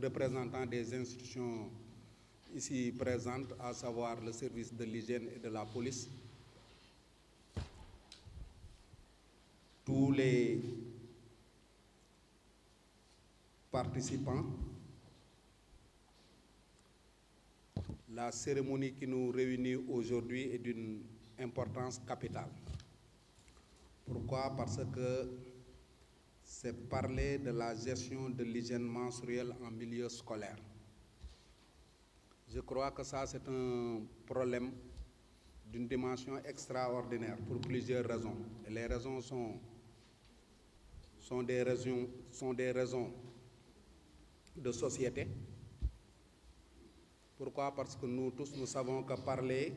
représentants des institutions ici présentes, à savoir le service de l'hygiène et de la police, tous les participants, la cérémonie qui nous réunit aujourd'hui est d'une importance capitale. Pourquoi? Parce que c'est parler de la gestion de l'hygiène menstruelle en milieu scolaire. Je crois que ça, c'est un problème d'une dimension extraordinaire pour plusieurs raisons. Et les raisons sont des raisons de société. Pourquoi? Parce que nous tous, nous savons que parler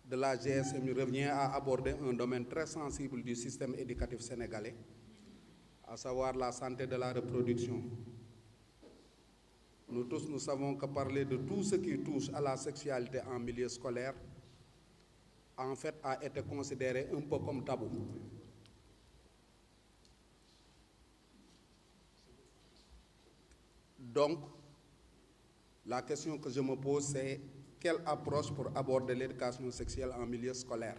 de la GSM revient à aborder un domaine très sensible du système éducatif sénégalais, à savoir la santé de la reproduction. Nous tous, nous savons que parler de tout ce qui touche à la sexualité en milieu scolaire, en fait, a été considéré un peu comme tabou. Donc, la question que je me pose, c'est quelle approche pour aborder l'éducation sexuelle en milieu scolaire?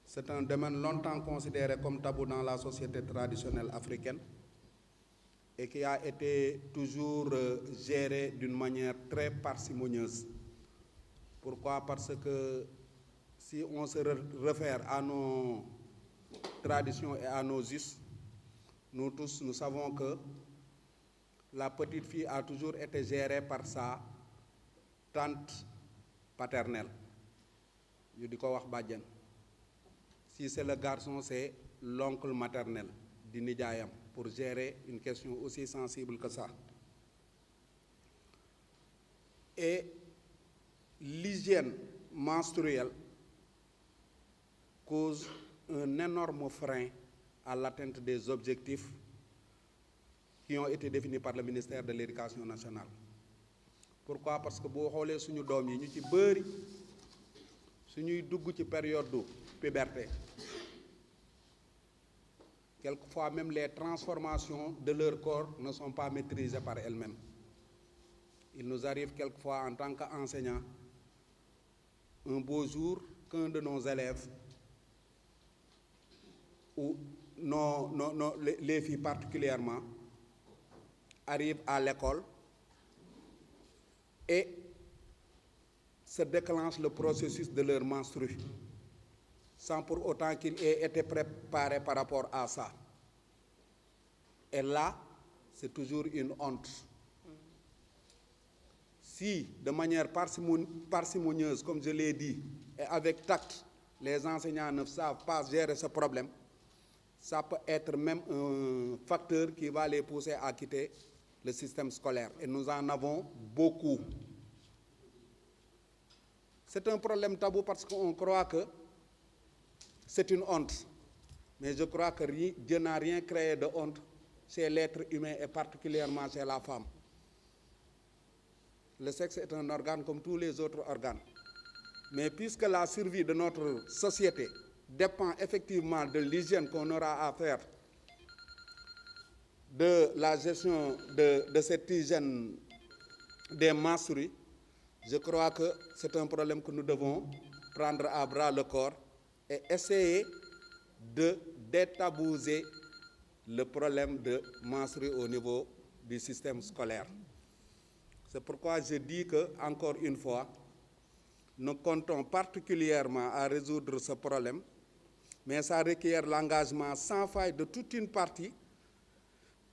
C'est un domaine longtemps considéré comme tabou dans la société traditionnelle africaine et qui a été toujours géré d'une manière très parcimonieuse. Pourquoi? Parce que si on se réfère à nos traditions et à nos us, nous tous, nous savons que la petite fille a toujours été gérée par sa tante paternelle. Je dis quoi, Badjan. Si c'est le garçon, c'est l'oncle maternel du Nidjayam pour gérer une question aussi sensible que ça. Et l'hygiène menstruelle cause un énorme frein à l'atteinte des objectifs qui ont été définis par le ministère de l'Éducation nationale. Pourquoi? Parce que si vous regardez suñu doom yi ñu ci bëri suñuy dugg ci période de puberté, quelquefois même les transformations de leur corps ne sont pas maîtrisées par elles-mêmes. Il nous arrive quelquefois en tant qu'enseignants, un beau jour, qu'un de nos élèves, ou les filles particulièrement, arrivent à l'école et se déclenche le processus de leur menstrue, sans pour autant qu'ils aient été préparés par rapport à ça. Et là, c'est toujours une honte. Si, de manière parcimonieuse, comme je l'ai dit, et avec tact, les enseignants ne savent pas gérer ce problème, ça peut être même un facteur qui va les pousser à quitter le système scolaire. Et nous en avons beaucoup. C'est un problème tabou parce qu'on croit que c'est une honte. Mais je crois que Dieu n'a rien créé de honte chez l'être humain et particulièrement chez la femme. Le sexe est un organe comme tous les autres organes. Mais puisque la survie de notre société dépend effectivement de l'hygiène qu'on aura à faire, de la gestion de cette hygiène des menstrues, je crois que c'est un problème que nous devons prendre à bras le corps et essayer de détabouser le problème de menstrues au niveau du système scolaire. C'est pourquoi je dis que, encore une fois, nous comptons particulièrement à résoudre ce problème, mais ça requiert l'engagement sans faille de toute une partie,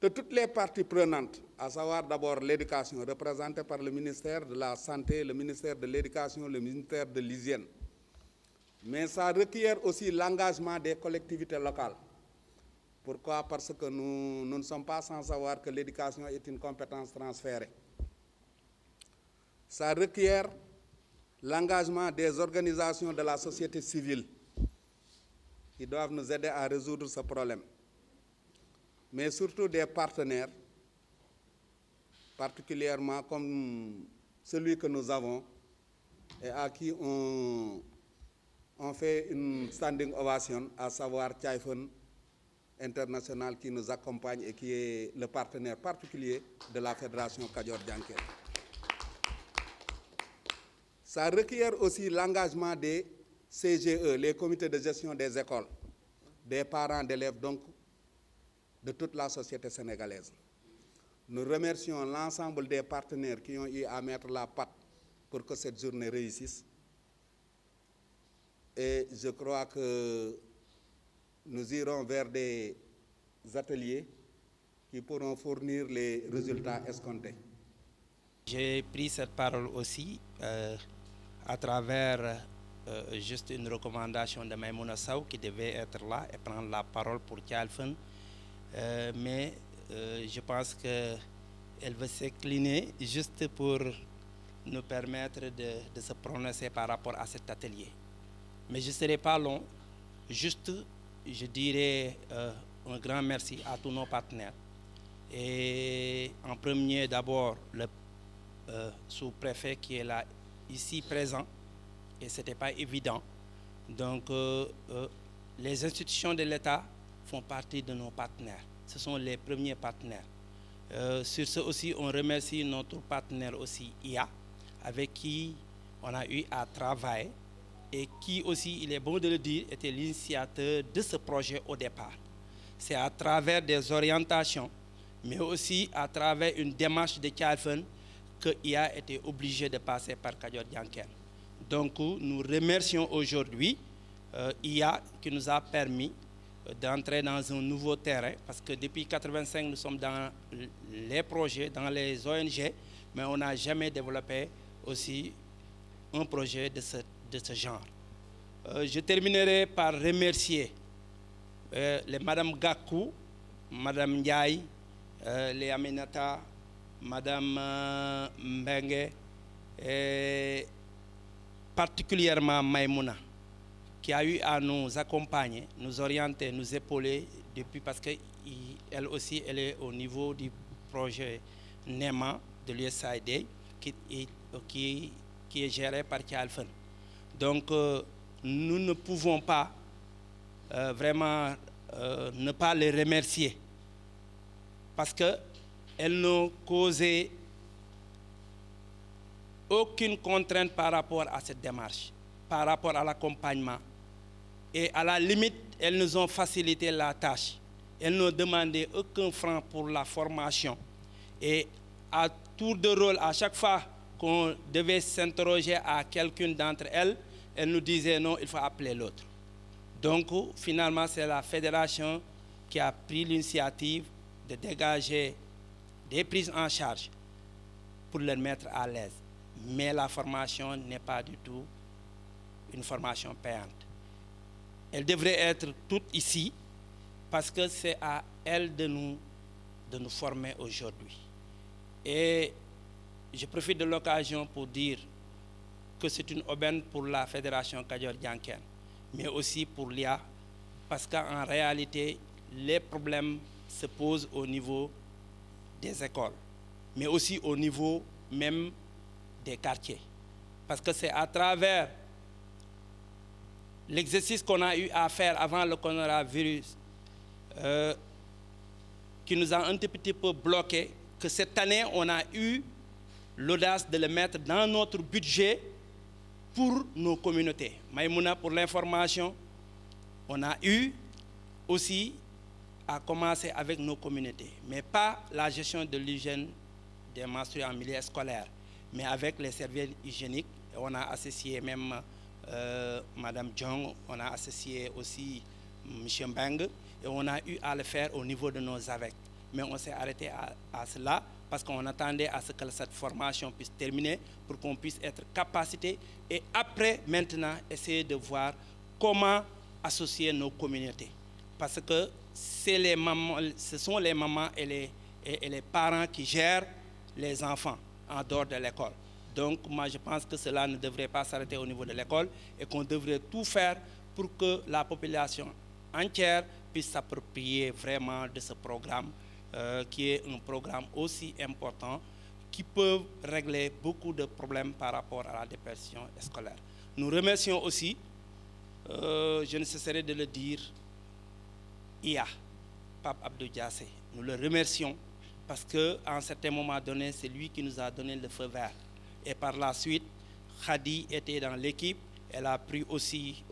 de toutes les parties prenantes, à savoir d'abord l'éducation, représentée par le ministère de la Santé, le ministère de l'Éducation, le ministère de l'Hygiène. Mais ça requiert aussi l'engagement des collectivités locales. Pourquoi? Parce que nous ne sommes pas sans savoir que l'éducation est une compétence transférée. Ça requiert l'engagement des organisations de la société civile qui doivent nous aider à résoudre ce problème. Mais surtout des partenaires, particulièrement comme celui que nous avons et à qui on fait une standing ovation, à savoir Tchaïfon international qui nous accompagne et qui est le partenaire particulier de la Fédération Kadior-Diankel. Ça requiert aussi l'engagement des CGE, les comités de gestion des écoles, des parents d'élèves, donc de toute la société sénégalaise. Nous remercions l'ensemble des partenaires qui ont eu à mettre la patte pour que cette journée réussisse. Et je crois que nous irons vers des ateliers qui pourront fournir les résultats escomptés. J'ai pris cette parole aussi à travers juste une recommandation de Maïmouna Sow qui devait être là et prendre la parole pour Thialfane. Mais je pense qu'elle veut s'incliner juste pour nous permettre de se prononcer par rapport à cet atelier. Mais je ne serai pas long, juste je dirais un grand merci à tous nos partenaires. Et en premier d'abord le sous-préfet qui est là ici présent, et ce n'était pas évident. Donc les institutions de l'État font partie de nos partenaires. Ce sont les premiers partenaires. Sur ce aussi, on remercie notre partenaire aussi IA, avec qui on a eu à travailler et qui aussi, il est bon de le dire, était l'initiateur de ce projet au départ. C'est à travers des orientations, mais aussi à travers une démarche de Thialfane que IA était obligé de passer par Kadior-Diankel. Donc nous remercions aujourd'hui IA qui nous a permis d'entrer dans un nouveau terrain, parce que depuis 1985, nous sommes dans les projets, dans les ONG, mais on n'a jamais développé aussi un projet de ce genre. Je terminerai par remercier les Madame Gakou, Madame Ndiaye, les Aminata, Madame Mbengue, et particulièrement Maïmouna, qui a eu à nous accompagner, nous orienter, nous épauler depuis, parce qu'elle aussi, elle est au niveau du projet NEMA de l'USAID qui est géré par Thialfane. Donc, nous ne pouvons pas vraiment ne pas les remercier, parce qu'elles n'ont causé aucune contrainte par rapport à cette démarche, par rapport à l'accompagnement. Et à la limite, elles nous ont facilité la tâche. Elles n'ont demandé aucun franc pour la formation. Et à tour de rôle, à chaque fois qu'on devait s'interroger à quelqu'une d'entre elles, elles nous disaient non, il faut appeler l'autre. Donc finalement, c'est la fédération qui a pris l'initiative de dégager des prises en charge pour les mettre à l'aise. Mais la formation n'est pas du tout une formation payante. Elle devrait être toute ici, parce que c'est à elle de nous former aujourd'hui. Et je profite de l'occasion pour dire que c'est une aubaine pour la Fédération Kadior-Diankel, mais aussi pour l'IA, parce qu'en réalité, les problèmes se posent au niveau des écoles, mais aussi au niveau même des quartiers. Parce que c'est à travers l'exercice qu'on a eu à faire avant le coronavirus qui nous a un petit peu bloqué, que cette année, on a eu l'audace de le mettre dans notre budget pour nos communautés. Maïmouna, pour l'information, on a eu aussi à commencer avec nos communautés, mais pas la gestion de l'hygiène des menstrues en milieu scolaire, mais avec les serviettes hygiéniques. On a associé même Madame Jong, on a associé aussi M. Mbeng, et on a eu à le faire au niveau de nos AVEC. Mais on s'est arrêté à cela parce qu'on attendait à ce que cette formation puisse terminer pour qu'on puisse être capacité et après, maintenant, essayer de voir comment associer nos communautés. Parce que ce sont les mamans et les parents qui gèrent les enfants en dehors de l'école. Donc, moi, je pense que cela ne devrait pas s'arrêter au niveau de l'école et qu'on devrait tout faire pour que la population entière puisse s'approprier vraiment de ce programme qui est un programme aussi important qui peut régler beaucoup de problèmes par rapport à la déperdition scolaire. Nous remercions aussi, je ne cesserai de le dire, IA, Pape Abdou Diassé. Nous le remercions parce qu'à un certain moment donné, c'est lui qui nous a donné le feu vert. Et par la suite, Khady était dans l'équipe, elle a pris aussi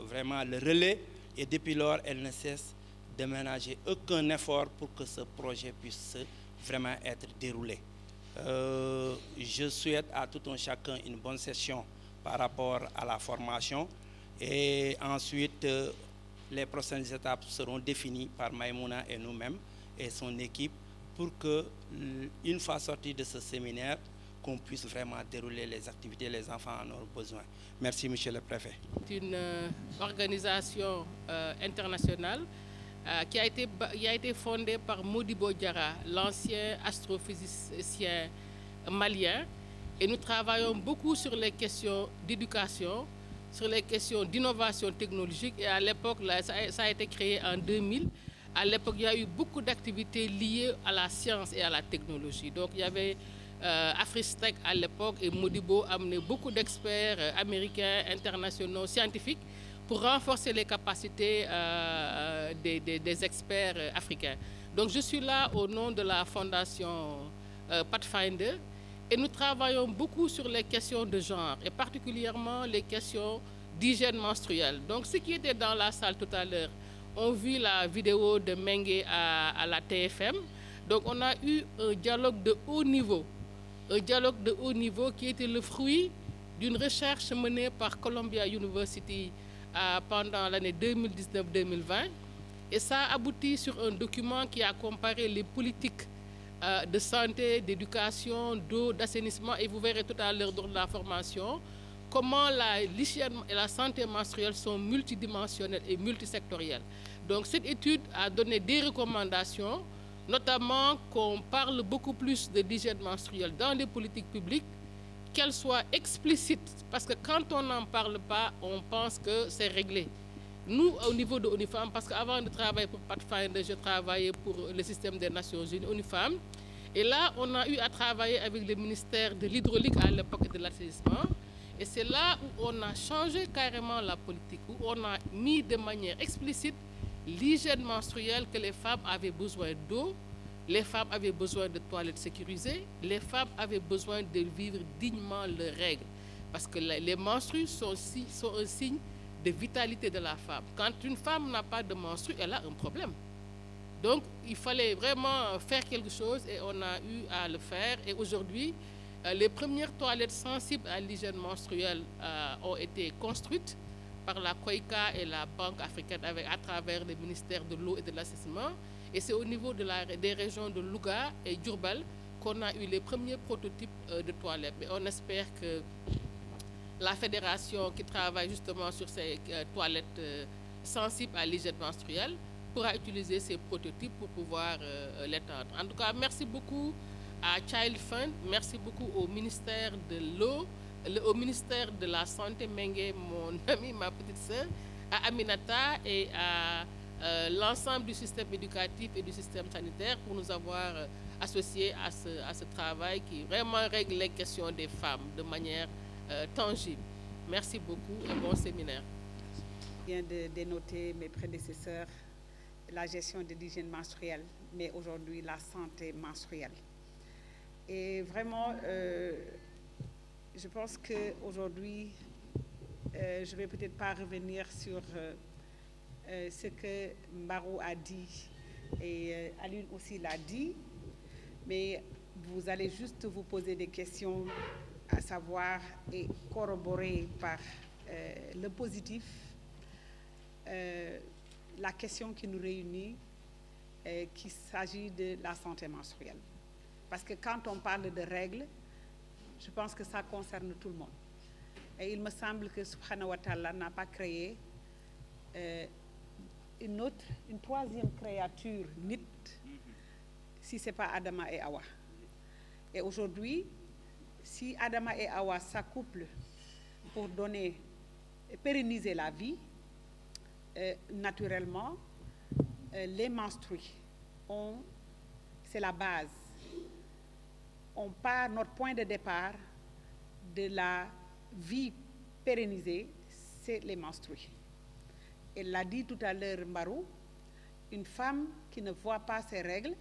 vraiment le relais et depuis lors, elle ne cesse de ménager aucun effort pour que ce projet puisse vraiment être déroulé. Je souhaite à tout un chacun une bonne session par rapport à la formation et ensuite les prochaines étapes seront définies par Maïmouna et nous-mêmes et son équipe pour que, une fois sortis de ce séminaire, qu'on puisse vraiment dérouler les activités, les enfants en ont besoin. Merci, Monsieur le Préfet. C'est une organisation internationale qui a été fondée par Modibo Diarra, l'ancien astrophysicien malien. Et nous travaillons beaucoup sur les questions d'éducation, sur les questions d'innovation technologique. Et à l'époque, ça a été créé en 2000. À l'époque, il y a eu beaucoup d'activités liées à la science et à la technologie. Donc, il y avait Afristech à l'époque et Modibo amenait beaucoup d'experts américains, internationaux, scientifiques pour renforcer les capacités des experts africains. Donc, je suis là au nom de la fondation Pathfinder et nous travaillons beaucoup sur les questions de genre et particulièrement les questions d'hygiène menstruelle. Donc, ceux qui étaient dans la salle tout à l'heure ont vu la vidéo de Mengue à la TFM. Donc, on a eu un dialogue de haut niveau. Un dialogue de haut niveau qui était le fruit d'une recherche menée par Columbia University pendant l'année 2019-2020. Et ça a abouti sur un document qui a comparé les politiques de santé, d'éducation, d'eau, d'assainissement. Et vous verrez tout à l'heure dans la formation comment l'hygiène et la santé menstruelle sont multidimensionnelles et multisectorielles. Donc cette étude a donné des recommandations, notamment qu'on parle beaucoup plus de l'hygiène menstruelle dans les politiques publiques, qu'elle soit explicite, parce que quand on n'en parle pas, on pense que c'est réglé. Nous, au niveau de ONU-FEMM, parce qu'avant de travailler pour Pathfinder, je travaillais pour le système des Nations Unies, ONU-FEMM, et là, on a eu à travailler avec le ministère de l'hydraulique à l'époque et de l'assainissement, et c'est là où on a changé carrément la politique, où on a mis de manière explicite l'hygiène menstruelle, que les femmes avaient besoin d'eau, les femmes avaient besoin de toilettes sécurisées, les femmes avaient besoin de vivre dignement leurs règles. Parce que les menstrues sont un signe de vitalité de la femme. Quand une femme n'a pas de menstrues, elle a un problème. Donc, il fallait vraiment faire quelque chose et on a eu à le faire. Et aujourd'hui, les premières toilettes sensibles à l'hygiène menstruelle ont été construites par la COICA et la Banque africaine à travers le ministère de l'eau et de l'assainissement. Et c'est au niveau des régions de Louga et Diourbel qu'on a eu les premiers prototypes de toilettes. Mais on espère que la fédération qui travaille justement sur ces toilettes sensibles à l'hygiène menstruelle pourra utiliser ces prototypes pour pouvoir l'étendre. En tout cas, merci beaucoup à Child Fund, merci beaucoup au ministère de l'eau, au ministère de la Santé, Mengue, mon ami, ma petite sœur, à Aminata et à l'ensemble du système éducatif et du système sanitaire pour nous avoir associés à ce travail qui vraiment règle les questions des femmes de manière tangible. Merci beaucoup et bon séminaire. Je viens de dénoter mes prédécesseurs, la gestion de l'hygiène menstruelle, mais aujourd'hui la santé menstruelle. Et vraiment, je pense qu'aujourd'hui, je ne vais peut-être pas revenir sur ce que Mbarou a dit et Alioune aussi l'a dit, mais vous allez juste vous poser des questions à savoir et corroborer par le positif la question qui nous réunit, qu'il s'agit de la santé menstruelle. Parce que quand on parle de règles, je pense que ça concerne tout le monde. Et il me semble que Subhanahu wa Ta'ala n'a pas créé une troisième créature, Nit, si ce n'est pas Adama et Awa. Et aujourd'hui, si Adama et Awa s'accouplent pour pérenniser la vie, naturellement, les menstrues, c'est la base. Notre point de départ de la vie pérennisée, c'est les menstrues. Elle l'a dit tout à l'heure, Mbarou, Une femme qui ne voit pas ses règles,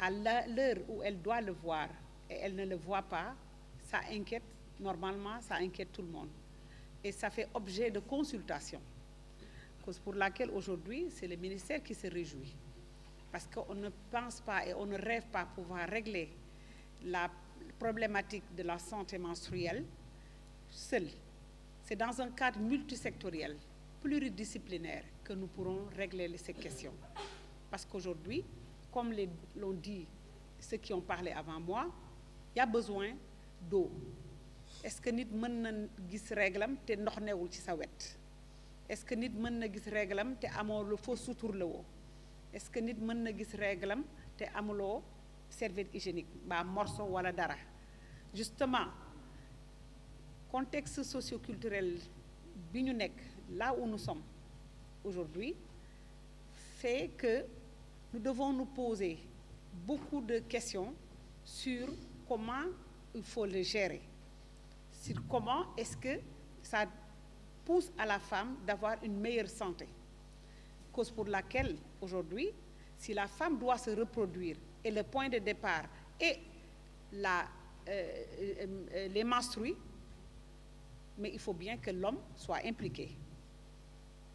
à l'heure où elle doit le voir et elle ne le voit pas, ça inquiète, normalement, ça inquiète tout le monde. Et ça fait objet de consultation, cause pour laquelle aujourd'hui, c'est le ministère qui se réjouit. Parce qu'on ne pense pas et on ne rêve pas pouvoir régler la problématique de la santé menstruelle seul. C'est dans un cadre multisectoriel, pluridisciplinaire, que nous pourrons régler ces questions. Parce qu'aujourd'hui, comme l'ont dit ceux qui ont parlé avant moi, il y a besoin d'eau. Est-ce que nit mën na gis réglam te ndox newul ci sa wet? Est-ce que nit mën na gis réglam te amoo lu foo suturlawoo? Est-ce que nit mën na gis réglam te amuloo serviette hygiénique mbaa morceau wala dara? Justement, contexte socio-culturel bi ñu nekk, là où nous sommes aujourd'hui, fait que nous devons nous poser beaucoup de questions sur comment il faut le gérer, sur comment est-ce que ça pousse à la femme d'avoir une meilleure santé. Cause pour laquelle, aujourd'hui, si la femme doit se reproduire et le point de départ est les menstrues, mais il faut bien que l'homme soit impliqué.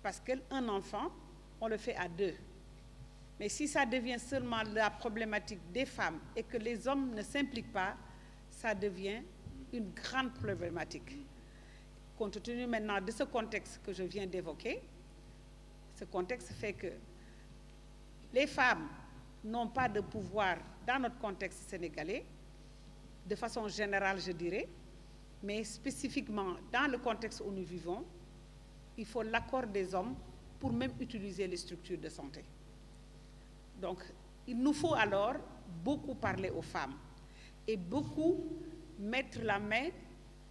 Parce qu'un enfant, on le fait à deux. Mais si ça devient seulement la problématique des femmes et que les hommes ne s'impliquent pas, ça devient une grande problématique. Compte tenu maintenant de ce contexte que je viens d'évoquer, ce contexte fait que les femmes n'ont pas de pouvoir dans notre contexte sénégalais, de façon générale je dirais, mais spécifiquement dans le contexte où nous vivons, il faut l'accord des hommes pour même utiliser les structures de santé. Donc, il nous faut alors beaucoup parler aux femmes et beaucoup mettre la main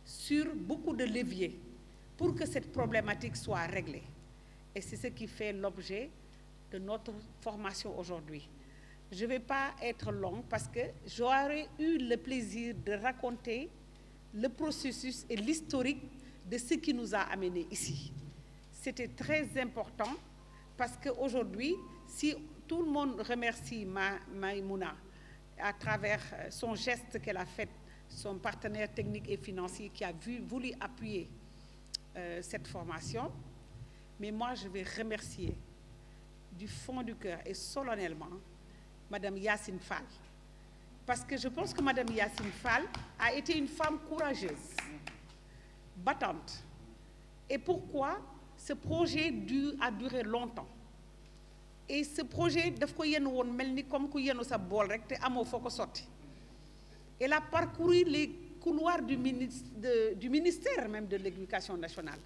sur beaucoup de leviers pour que cette problématique soit réglée. Et c'est ce qui fait l'objet de notre formation aujourd'hui. Je ne vais pas être longue parce que j'aurais eu le plaisir de raconter le processus et l'historique de ce qui nous a amenés ici. C'était très important parce qu'aujourd'hui, si tout le monde remercie Maïmouna à travers son geste qu'elle a fait, son partenaire technique et financier qui a voulu appuyer cette formation, mais moi je vais remercier du fond du cœur et solennellement Madame Yacine Fall. Parce que je pense que Madame Yacine Fall a été une femme courageuse, battante. Et pourquoi ce projet a duré longtemps? Et ce projet, daf ko yenn woon mel ni comme ku yenu sa bool rek te amoo foo ko sotti. Elle a parcouru les couloirs du ministère même de l'Éducation nationale,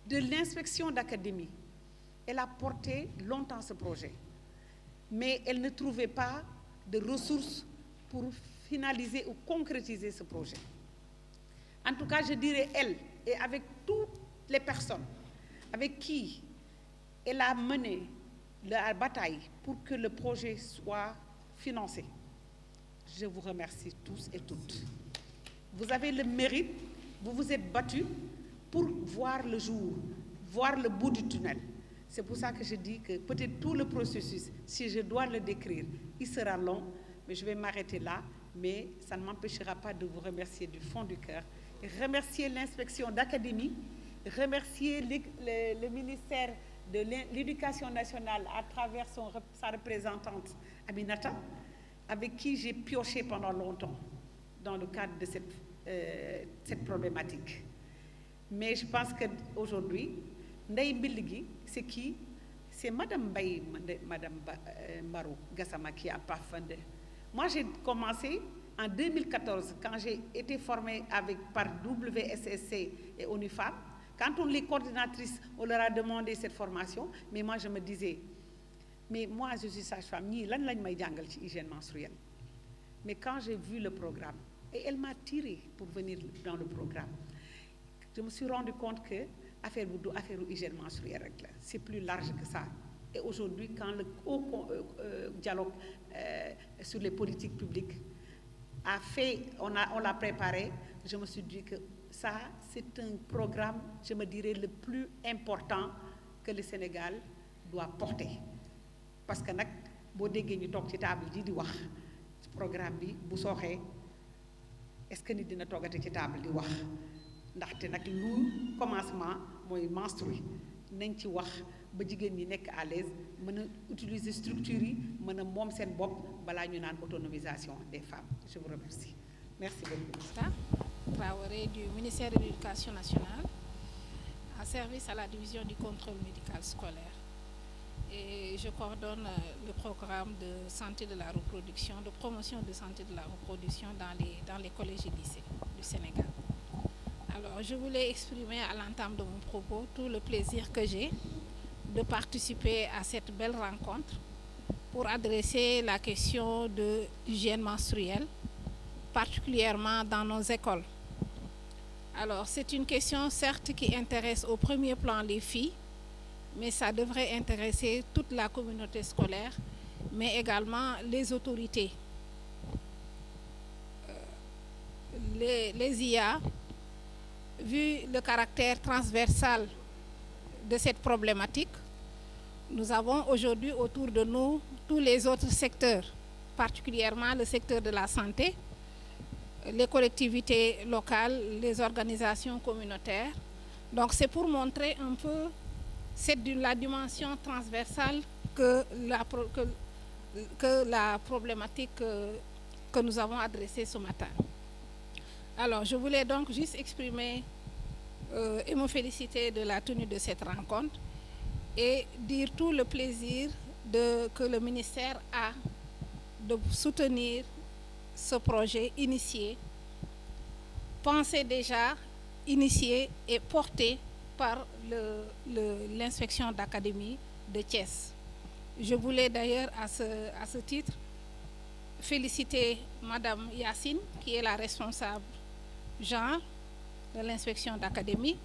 de l'inspection d'académie. Elle a porté longtemps ce projet. Mais elle ne trouvait pas de ressources pour finaliser ou concrétiser ce projet. En tout cas, je dirais elle, et avec toutes les personnes avec qui elle a mené la bataille pour que le projet soit financé. Je vous remercie tous et toutes. Vous avez le mérite, vous vous êtes battus pour voir le jour, voir le bout du tunnel. C'est pour ça que je dis que peut-être tout le processus, si je dois le décrire, il sera long, mais je vais m'arrêter là. Mais ça ne m'empêchera pas de vous remercier du fond du cœur, remercier l'inspection d'académie, remercier le ministère de l'Éducation nationale à travers sa représentante Aminata, avec qui j'ai pioché pendant longtemps dans le cadre de cette problématique. Mais je pense qu'aujourd'hui, Ndeye Mbiligi, c'est qui? C'est Madame Baye, Madame Marou Gassama qui a parfumé. Moi, j'ai commencé en 2014, quand j'ai été formée par WSSC et ONU-FEMmes. Quand les coordinatrices, on leur a demandé cette formation, mais moi je me disais, mais moi je suis sage-femme, ni lan lañ may jàngal ci hygiène menstruelle. Mais quand j'ai vu le programme, et elle m'a tiré pour venir dans le programme, je me suis rendu compte que affaire hygiène menstruelle, c'est plus large que ça. Et aujourd'hui, quand le haut dialogue sur les politiques publiques on l'a préparé, je me suis dit que ça, c'est un programme, je me dirais, le plus important que le Sénégal doit porter. parce que nag boo déggee ñu toog ci table ji di wax programme bi bu sooxee est-ce que nit dina toogate ci table di wax ndaxte nag lu commencement mooy menstruer nañ ci wax ba jigéen ñi nekk à l'aise mën a utiliser structures yi mën a moom seen bopp balaa ñu naan autonomisation des femmes. Je vous remercie. Merci beaucoup. Traoré du ministère de l'Éducation nationale, en service à la division du contrôle médical scolaire. Et je coordonne le programme de santé de la reproduction, de promotion de santé de la reproduction dans les collèges et lycées du Sénégal. Alors, je voulais exprimer à l'entame de mon propos tout le plaisir que j'ai de participer à cette belle rencontre pour adresser la question de l'hygiène menstruelle, particulièrement dans nos écoles. Alors, c'est une question certes qui intéresse au premier plan les filles, mais ça devrait intéresser toute la communauté scolaire, mais également les autorités. Les IA, vu le caractère transversal de cette problématique, nous avons aujourd'hui autour de nous tous les autres secteurs, particulièrement le secteur de la santé, les collectivités locales, les organisations communautaires. Donc c'est pour montrer un peu la dimension transversale que la problématique que nous avons adressée ce matin. Alors je voulais donc juste exprimer et me féliciter de la tenue de cette rencontre et dire tout le plaisir que le ministère a de soutenir ce projet initié, pensé déjà, initié et porté par l'inspection d'académie de Thiès. Je voulais d'ailleurs à ce titre féliciter Madame Yacine, qui est la responsable genre de l'inspection d'académie,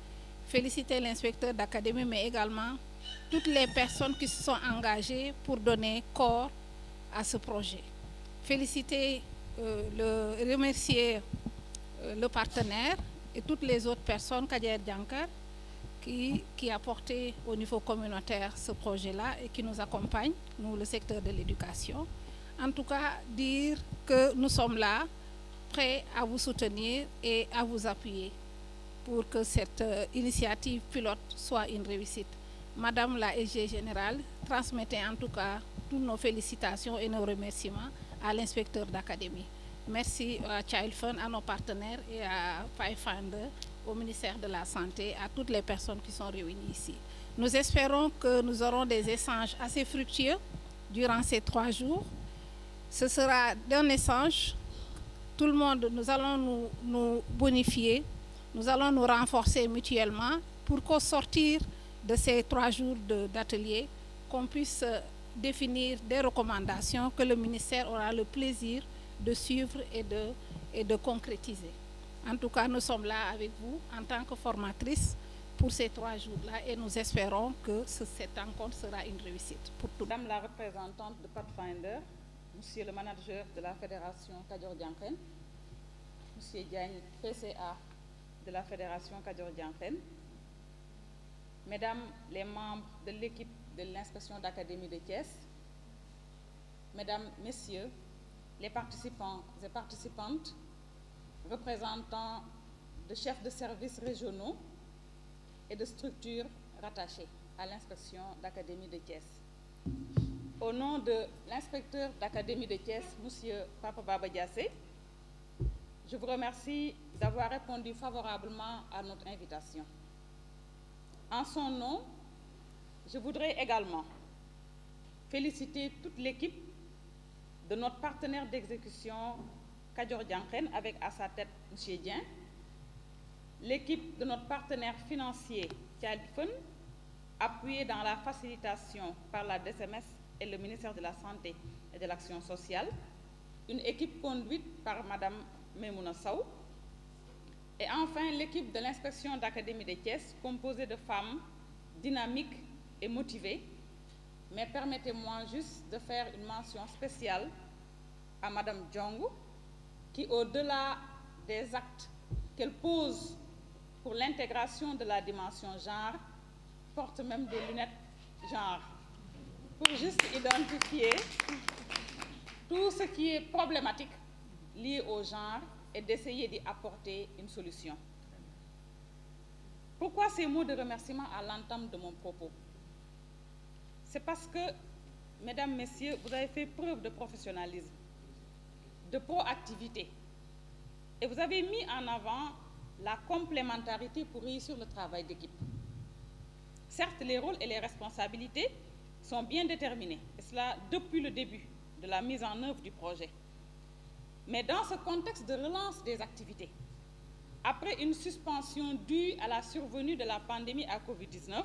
féliciter l'inspecteur d'académie, mais également toutes les personnes qui se sont engagées pour donner corps à ce projet. Féliciter, remercier le partenaire et toutes les autres personnes, Kader Diankar, qui a porté au niveau communautaire ce projet-là et qui nous accompagne, nous, le secteur de l'éducation. En tout cas, dire que nous sommes là, prêts à vous soutenir et à vous appuyer pour que cette initiative pilote soit une réussite. Madame la SG générale, transmettez en tout cas toutes nos félicitations et nos remerciements à l'inspecteur d'académie. Merci à Child Fund, à nos partenaires et à Pathfinder, au ministère de la Santé, à toutes les personnes qui sont réunies ici. Nous espérons que nous aurons des échanges assez fructueux durant ces 3 jours. Ce sera d'un échange. Tout le monde, nous allons nous bonifier, nous allons nous renforcer mutuellement pour qu'au sortir de ces 3 jours d'atelier, qu'on puisse définir des recommandations que le ministère aura le plaisir de suivre et de concrétiser. En tout cas, nous sommes là avec vous en tant que formatrice pour ces 3 jours-là et nous espérons que cette rencontre sera une réussite pour tout. Madame la représentante de Pathfinder, Monsieur le manager de la Fédération Kadior Diankhen, Monsieur Diagne, PCA de la Fédération Kadior Diankhen, Mesdames les membres de l'équipe de l'inspection d'académie de Thiès, Mesdames, Messieurs, les participants et participantes, représentants de chefs de services régionaux et de structures rattachées à l'inspection d'académie de Thiès. Au nom de l'inspecteur d'académie de Thiès, M. Papa Baba Diassé, je vous remercie d'avoir répondu favorablement à notre invitation. En son nom, je voudrais également féliciter toute l'équipe de notre partenaire d'exécution Kadior Diankhen avec à sa tête M. Dien, l'équipe de notre partenaire financier Child Fund, appuyée dans la facilitation par la DSMS et le ministère de la Santé et de l'Action sociale, une équipe conduite par Mme Maimouna Sow, et enfin l'équipe de l'inspection d'académie de Thiès, composée de femmes dynamiques et motivées. Mais permettez-moi juste de faire une mention spéciale à Mme Djongo, qui, au-delà des actes qu'elle pose pour l'intégration de la dimension genre, porte même des lunettes genre. pour juste identifier tout ce qui est problématique lié au genre et d'essayer d'y apporter une solution. Pourquoi ces mots de remerciement à l'entame de mon propos? C'est parce que, mesdames, messieurs, vous avez fait preuve de professionnalisme, de proactivité, et vous avez mis en avant la complémentarité pour réussir le travail d'équipe. Certes, les rôles et les responsabilités sont bien déterminés, et cela depuis le début de la mise en œuvre du projet. Mais dans ce contexte de relance des activités, après une suspension due à la survenue de la pandémie à Covid-19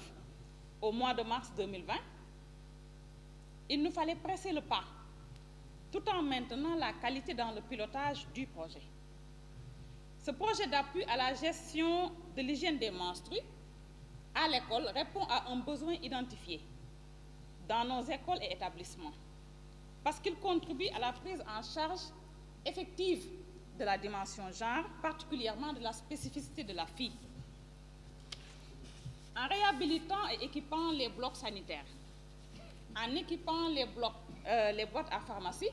au mois de mars 2020, il nous fallait presser le pas, tout en maintenant la qualité dans le pilotage du projet. Ce projet d'appui à la gestion de l'hygiène des menstrues à l'école répond à un besoin identifié dans nos écoles et établissements, parce qu'il contribue à la prise en charge effective de la dimension genre, particulièrement de la spécificité de la fille. En réhabilitant et équipant les blocs sanitaires, en équipant les boîtes à pharmacie,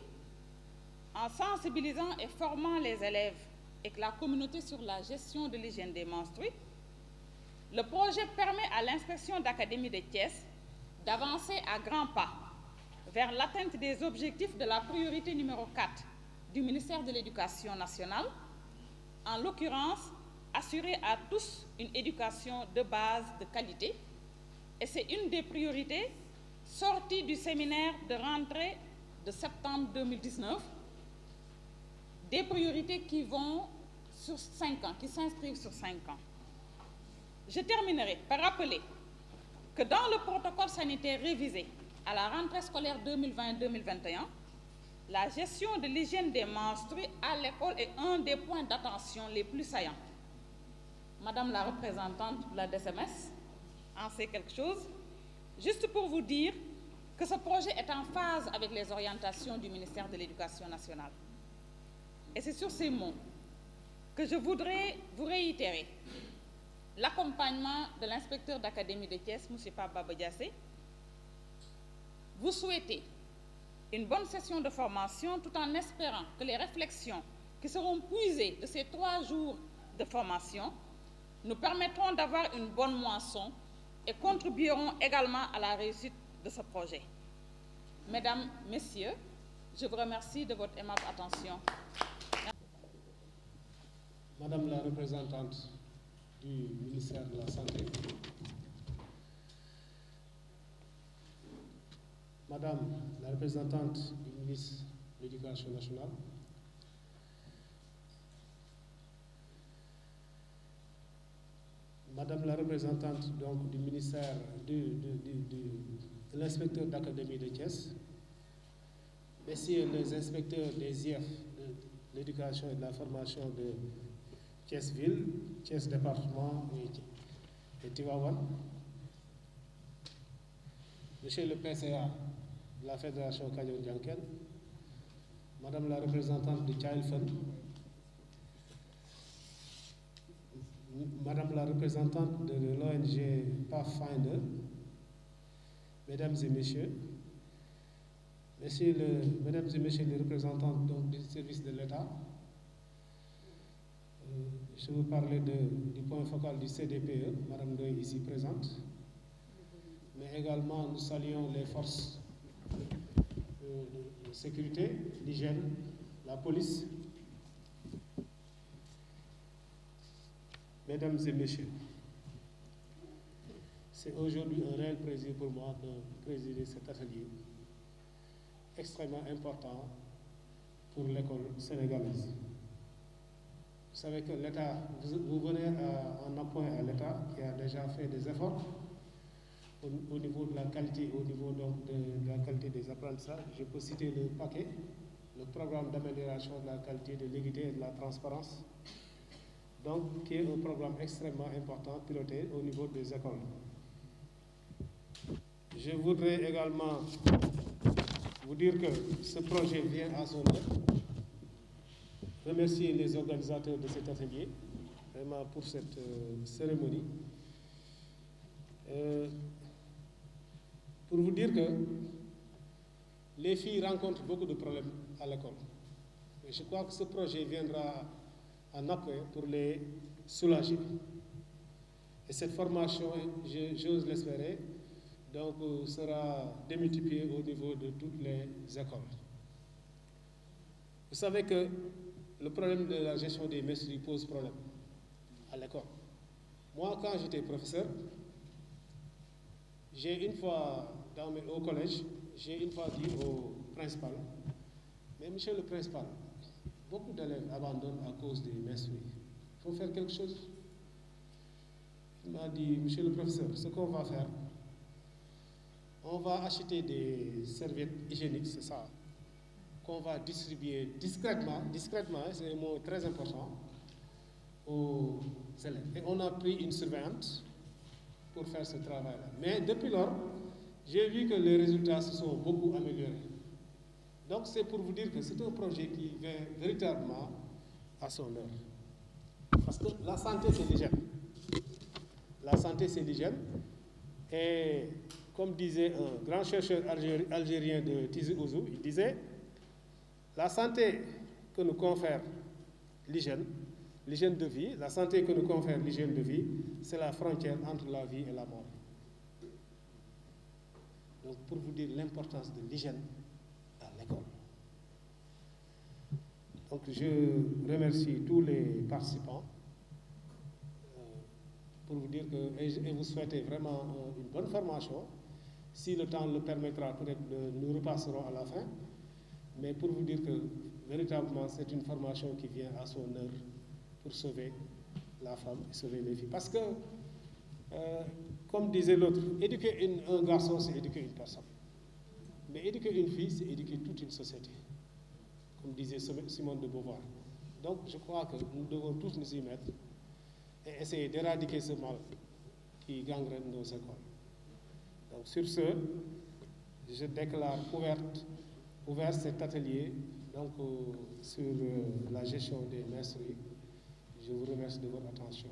en sensibilisant et formant les élèves et la communauté sur la gestion de l'hygiène des menstrues, le projet permet à l'inspection d'académie de Thiès d'avancer à grands pas vers l'atteinte des objectifs de la priorité numéro 4 du ministère de l'Éducation nationale, en l'occurrence, assurer à tous une éducation de base de qualité, et c'est une des priorités sorties du séminaire de rentrée de septembre 2019, des priorités qui vont sur 5 ans, qui s'inscrivent sur 5 ans. Je terminerai par rappeler que dans le protocole sanitaire révisé à la rentrée scolaire 2020-2021, la gestion de l'hygiène des menstrues à l'école est un des points d'attention les plus saillants. Madame la représentante de la DSMS en sait quelque chose. Juste pour vous dire que ce projet est en phase avec les orientations du ministère de l'Éducation nationale. Et c'est sur ces mots que je voudrais vous réitérer l'accompagnement de l'inspecteur d'académie de Thiès, M. Pape Baba Diassé. Vous souhaitez une bonne session de formation tout en espérant que les réflexions qui seront puisées de ces 3 jours de formation nous permettront d'avoir une bonne moisson et contribueront également à la réussite de ce projet. Mesdames, Messieurs, je vous remercie de votre aimable attention. Madame la représentante du ministère de la Santé, Madame la représentante du ministre de l'Éducation nationale, Madame la représentante donc, du ministère de l'inspecteur d'académie de Thiès, Messieurs les inspecteurs des IEF de l'éducation et de la formation de Thiès-Ville, Thiès département et Tivaouane, Monsieur le PCA de la Fédération Kayor-Diankel, Madame la représentante de Child Fund, Madame la représentante de l'ONG Pathfinder, Mesdames et Messieurs, Mesdames et Messieurs les représentants donc, du service de l'État, je vous parlais du point focal du CDPE, Madame Doy ici présente, mais également nous saluons les forces de sécurité, l'hygiène, la police. Mesdames et Messieurs, c'est aujourd'hui un réel plaisir pour moi de présider cet atelier extrêmement important pour l'école sénégalaise. Vous savez que l'État, vous venez en appoint à l'État qui a déjà fait des efforts au niveau de la qualité, au niveau donc de la qualité des apprentissages. Je peux citer le paquet, le programme d'amélioration de la qualité, de l'équité et de la transparence, donc qui est un programme extrêmement important piloté au niveau des écoles. Je voudrais également vous dire que ce projet vient à son heure. Remercier les organisateurs de cet atelier, vraiment pour cette cérémonie. Pour vous dire que les filles rencontrent beaucoup de problèmes à l'école. Et je crois que ce projet viendra en appui pour les soulager. Et cette formation, j'ose l'espérer, donc sera démultipliée au niveau de toutes les écoles. Vous savez que le problème de la gestion des menstrues pose problème à l'école. Moi, quand j'étais professeur, j'ai une fois, au collège, j'ai une fois dit au principal, mais monsieur le principal, beaucoup d'élèves abandonnent à cause des menstrues. Il faut faire quelque chose. Il m'a dit, monsieur le professeur, ce qu'on va faire, on va acheter des serviettes hygiéniques, c'est ça, qu'on va distribuer discrètement, c'est un mot très important, aux élèves. Et on a pris une surveillante pour faire ce travail-là. Mais depuis lors, j'ai vu que les résultats se sont beaucoup améliorés. Donc c'est pour vous dire que c'est un projet qui vient véritablement à son heure. Parce que la santé, c'est l'hygiène. La santé, c'est l'hygiène. Et comme disait un grand chercheur algérien de Tizi Ouzou, il disait, la santé que nous confère l'hygiène de vie, la santé que nous confère l'hygiène de vie, c'est la frontière entre la vie et la mort. Donc pour vous dire l'importance de l'hygiène à l'école. Donc je remercie tous les participants pour vous dire que, et vous souhaitez vraiment une bonne formation. Si le temps le permettra, peut-être nous repasserons à la fin. Mais pour vous dire que véritablement c'est une formation qui vient à son heure pour sauver la femme et sauver les filles. Parce que, comme disait l'autre, éduquer un garçon, c'est éduquer une personne. Mais éduquer une fille, c'est éduquer toute une société, comme disait Simone de Beauvoir. Donc je crois que nous devons tous nous y mettre et essayer d'éradiquer ce mal qui gangrène nos écoles. Donc sur ce, je déclare ouvert cet atelier donc, sur la gestion des menstrues. Je vous remercie de votre attention.